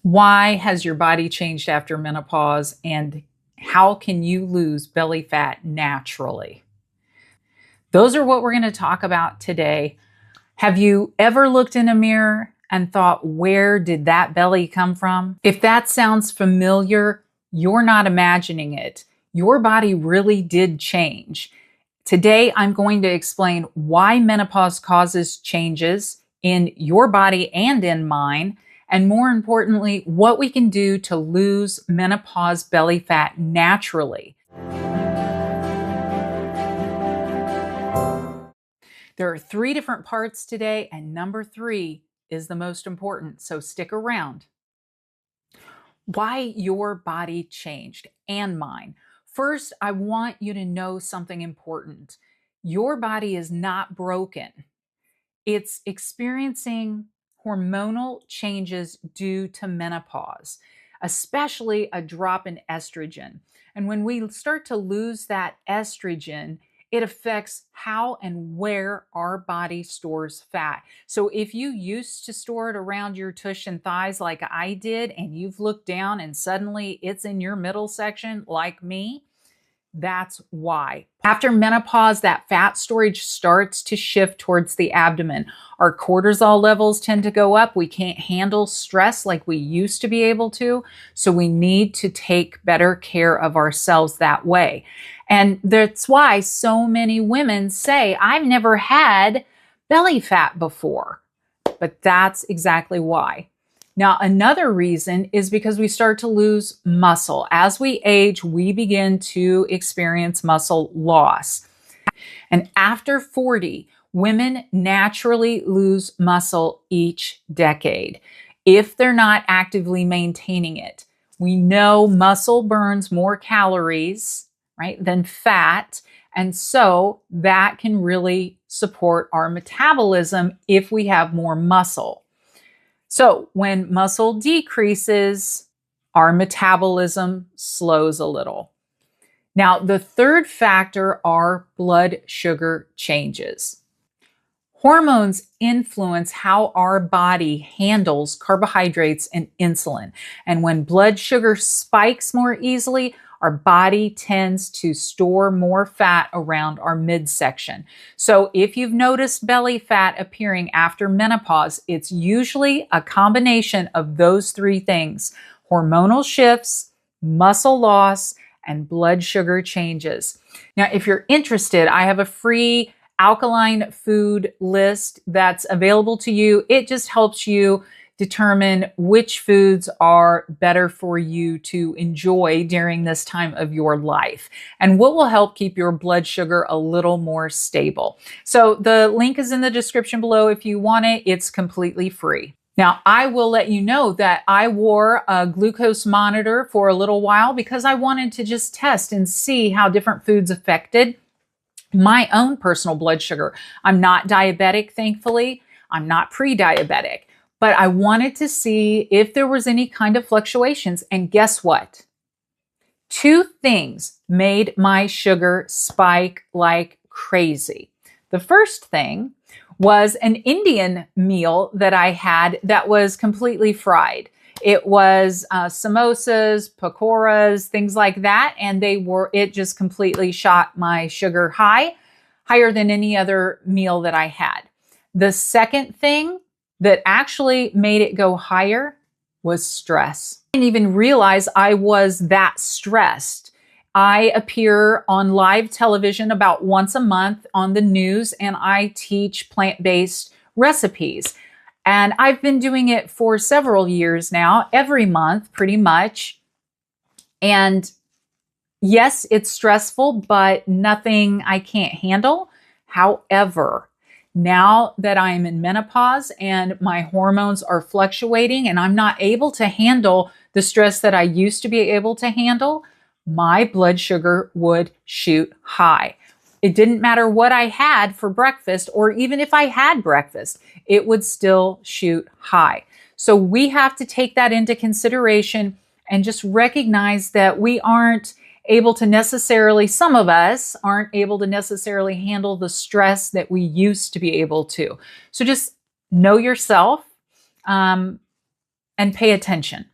Why has your body changed after menopause, and how can you lose belly fat naturally? Those are what we're going to talk about today. Have you ever looked in a mirror and thought, where did that belly come from? If that sounds familiar, you're not imagining it. Your body really did change. Today, I'm going to explain why menopause causes changes in your body and in mine, and more importantly, what we can do to lose menopause belly fat naturally. There are 3 different parts today, and number 3 is the most important, so stick around. Why your body changed, and mine. First, I want you to know something important. Your body is not broken. It's experiencing hormonal changes due to menopause, especially a drop in estrogen. And when we start to lose that estrogen, it affects how and where our body stores fat. So if you used to store it around your tush and thighs like I did, and you've looked down and suddenly it's in your middle section like me, that's why. After menopause, that fat storage starts to shift towards the abdomen. Our cortisol levels tend to go up. We can't handle stress like we used to be able to. So we need to take better care of ourselves that way. And that's why so many women say, I've never had belly fat before. But that's exactly why. Now, another reason is because we start to lose muscle. As we age, we begin to experience muscle loss. And after 40, women naturally lose muscle each decade if they're not actively maintaining it. We know muscle burns more calories, right, than fat. And so that can really support our metabolism if we have more muscle. So when muscle decreases, our metabolism slows a little. Now, the third factor are blood sugar changes. Hormones influence how our body handles carbohydrates and insulin. And when blood sugar spikes more easily, our body tends to store more fat around our midsection. So if you've noticed belly fat appearing after menopause, it's usually a combination of those 3 things: hormonal shifts, muscle loss, and blood sugar changes. Now, if you're interested, I have a free alkaline food list that's available to you. It just helps you determine which foods are better for you to enjoy during this time of your life, and what will help keep your blood sugar a little more stable. So the link is in the description below if you want it. It's completely free. Now, I will let you know that I wore a glucose monitor for a little while because I wanted to just test and see how different foods affected my own personal blood sugar. I'm not diabetic, thankfully. I'm not pre-diabetic. But I wanted to see if there was any kind of fluctuations. And guess what? 2 things made my sugar spike like crazy. The first thing was an Indian meal that I had that was completely fried. It was samosas, pakoras, things like that. And it just completely shot my sugar higher than any other meal that I had. The second thing that actually made it go higher was stress. I didn't even realize I was that stressed. I appear on live television about once a month on the news, and I teach plant-based recipes. And I've been doing it for several years now, every month pretty much. And yes, it's stressful, but nothing I can't handle. However, now that I'm in menopause and my hormones are fluctuating and I'm not able to handle the stress that I used to be able to handle, my blood sugar would shoot high. It didn't matter what I had for breakfast, or even if I had breakfast, it would still shoot high. So we have to take that into consideration and just recognize that we aren't able to necessarily, some of us aren't able to necessarily handle the stress that we used to be able to. So just know yourself and pay attention.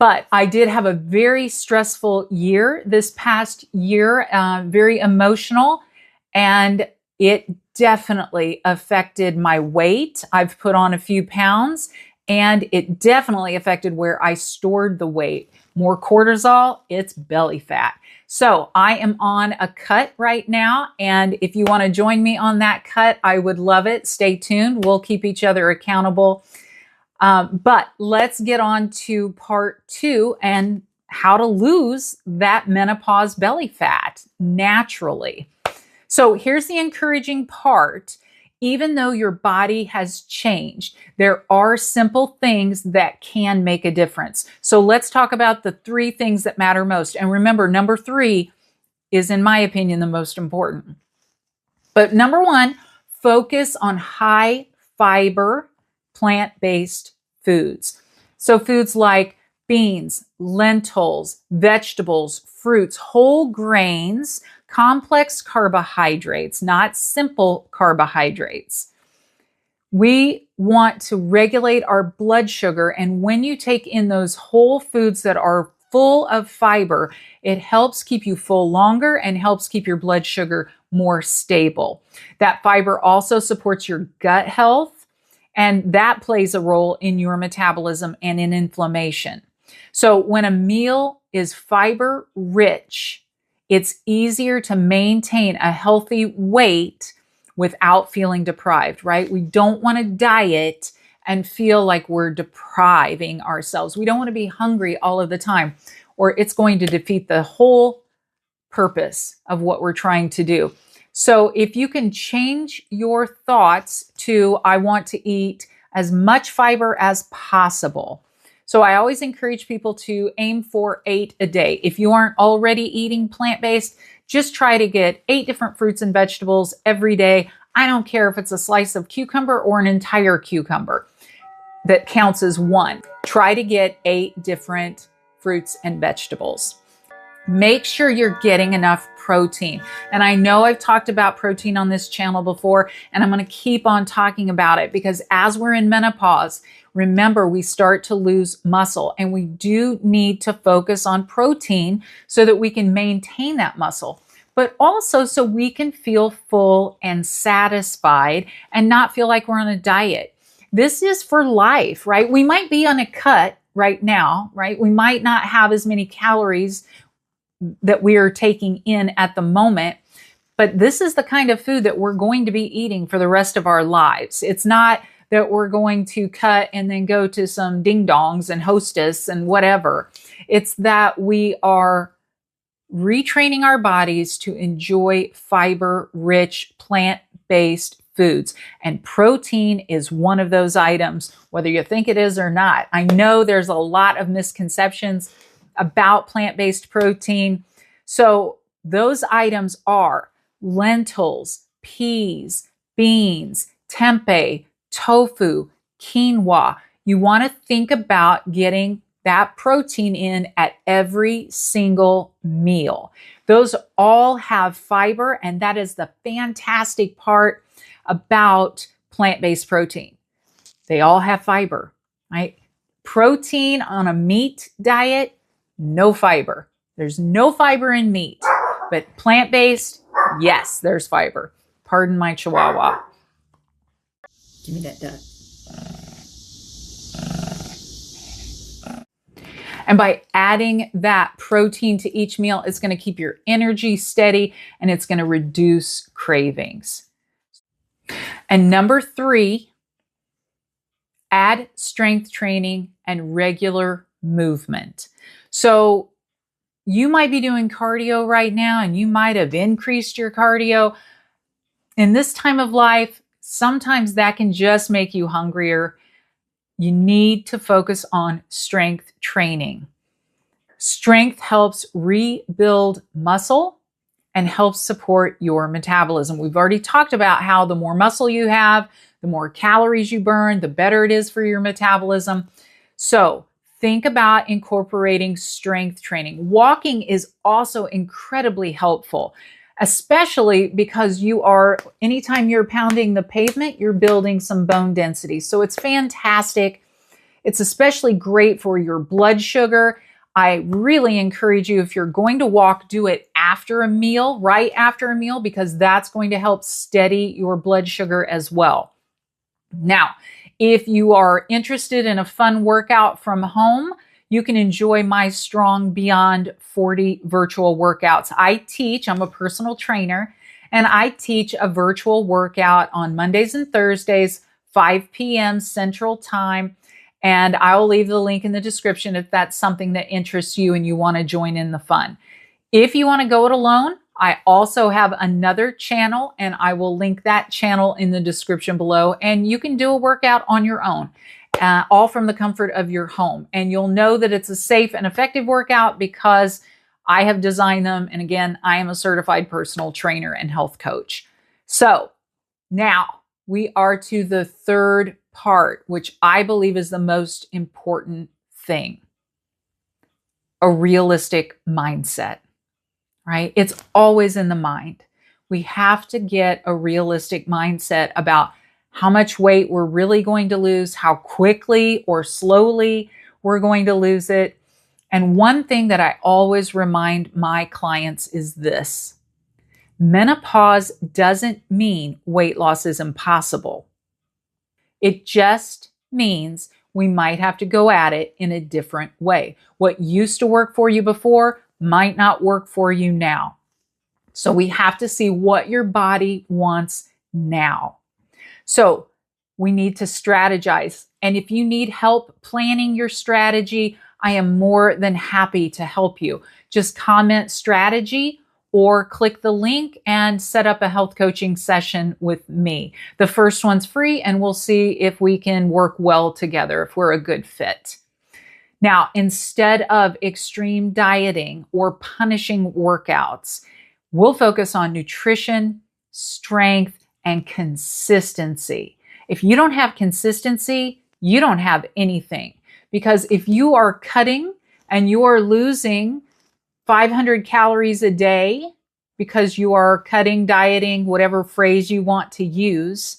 But I did have a very stressful year this past year, very emotional, and it definitely affected my weight. I've put on a few pounds, and it definitely affected where I stored the weight. More cortisol, it's belly fat. So I am on a cut right now, and if you want to join me on that cut, I would love it. Stay tuned. We'll keep each other accountable. But let's get on to part 2 and how to lose that menopause belly fat naturally. So here's the encouraging part. Even though your body has changed, there are simple things that can make a difference. So let's talk about the 3 things that matter most. And remember, number 3 is, in my opinion, the most important. But number 1, focus on high fiber, plant-based foods. So foods like beans, lentils, vegetables, fruits, whole grains, complex carbohydrates, not simple carbohydrates. We want to regulate our blood sugar, and when you take in those whole foods that are full of fiber, it helps keep you full longer and helps keep your blood sugar more stable. That fiber also supports your gut health, and that plays a role in your metabolism and in inflammation. So when a meal is fiber rich, it's easier to maintain a healthy weight without feeling deprived, right? We don't want to diet and feel like we're depriving ourselves. We don't want to be hungry all of the time, or it's going to defeat the whole purpose of what we're trying to do. So if you can change your thoughts to, I want to eat as much fiber as possible. So I always encourage people to aim for 8 a day. If you aren't already eating plant-based, just try to get 8 different fruits and vegetables every day. I don't care if it's a slice of cucumber or an entire cucumber. That counts as 1. Try to get 8 different fruits and vegetables. Make sure you're getting enough protein. And I know I've talked about protein on this channel before, and I'm going to keep on talking about it because as we're in menopause, remember, we start to lose muscle, and we do need to focus on protein so that we can maintain that muscle, but also so we can feel full and satisfied and not feel like we're on a diet. This is for life, right? We might be on a cut right now, right? We might not have as many calories that we are taking in at the moment, but this is the kind of food that we're going to be eating for the rest of our lives. It's not that we're going to cut and then go to some ding-dongs and Hostess and whatever. It's that we are retraining our bodies to enjoy fiber-rich, plant-based foods. And protein is one of those items, whether you think it is or not. I know there's a lot of misconceptions about plant-based protein. So those items are lentils, peas, beans, tempeh, tofu, quinoa. You want to think about getting that protein in at every single meal. Those all have fiber, and that is the fantastic part about plant-based protein. They all have fiber, right? Protein on a meat diet, no fiber. There's no fiber in meat, but plant-based, yes, there's fiber. Pardon my chihuahua. Give me that duck. And by adding that protein to each meal, it's going to keep your energy steady and it's going to reduce cravings. And number 3, add strength training and regular movement. So you might be doing cardio right now and you might have increased your cardio. In this time of life, sometimes that can just make you hungrier. You need to focus on strength training. Strength helps rebuild muscle and helps support your metabolism. We've already talked about how the more muscle you have, the more calories you burn, the better it is for your metabolism. So think about incorporating strength training. Walking is also incredibly helpful, especially because anytime you're pounding the pavement, you're building some bone density. So it's fantastic. It's especially great for your blood sugar. I really encourage you, if you're going to walk, do it after a meal, right after a meal, because that's going to help steady your blood sugar as well. Now, if you are interested in a fun workout from home, you can enjoy my Strong Beyond 40 virtual workouts. I'm a personal trainer, and I teach a virtual workout on Mondays and Thursdays, 5 p.m. Central Time. And I'll leave the link in the description if that's something that interests you and you want to join in the fun. If you want to go it alone, I also have another channel, and I will link that channel in the description below. And you can do a workout on your own, all from the comfort of your home. And you'll know that it's a safe and effective workout because I have designed them. And again, I am a certified personal trainer and health coach. So now we are to the third part, which I believe is the most important thing: a realistic mindset. Right? It's always in the mind. We have to get a realistic mindset about how much weight we're really going to lose, how quickly or slowly we're going to lose it. And one thing that I always remind my clients is this: menopause doesn't mean weight loss is impossible. It just means we might have to go at it in a different way. What used to work for you before might not work for you now. So we have to see what your body wants now. So we need to strategize. And if you need help planning your strategy, I am more than happy to help you. Just comment strategy or click the link and set up a health coaching session with me. The first one's free, and we'll see if we can work well together, if we're a good fit. Now, instead of extreme dieting or punishing workouts, we'll focus on nutrition, strength, and consistency. If you don't have consistency, you don't have anything. Because if you are cutting and you are losing 500 calories a day because you are cutting, dieting, whatever phrase you want to use,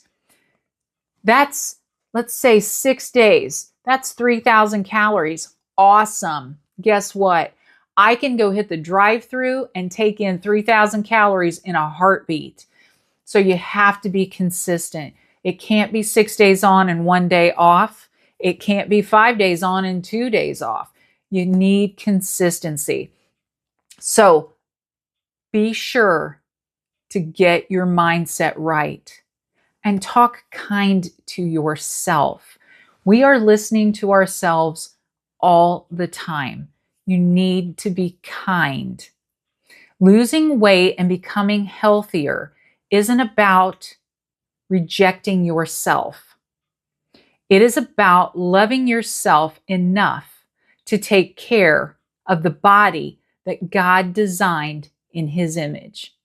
that's, let's say, 6 days. That's 3,000 calories. Awesome. Guess what? I can go hit the drive-through and take in 3,000 calories in a heartbeat. So you have to be consistent. It can't be 6 days on and 1 day off. It can't be 5 days on and 2 days off. You need consistency. So be sure to get your mindset right and talk kind to yourself. We are listening to ourselves all the time. You need to be kind. Losing weight and becoming healthier isn't about rejecting yourself. It is about loving yourself enough to take care of the body that God designed in His image.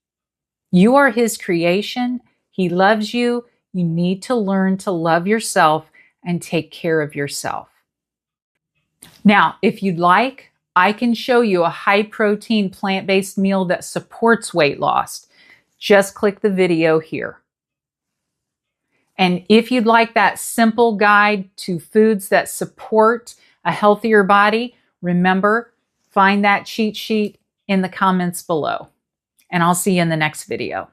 You are His creation. He loves you. You need to learn to love yourself and take care of yourself. Now, if you'd like, I can show you a high-protein plant-based meal that supports weight loss. Just click the video here. And if you'd like that simple guide to foods that support a healthier body, remember, find that cheat sheet in the comments below. And I'll see you in the next video.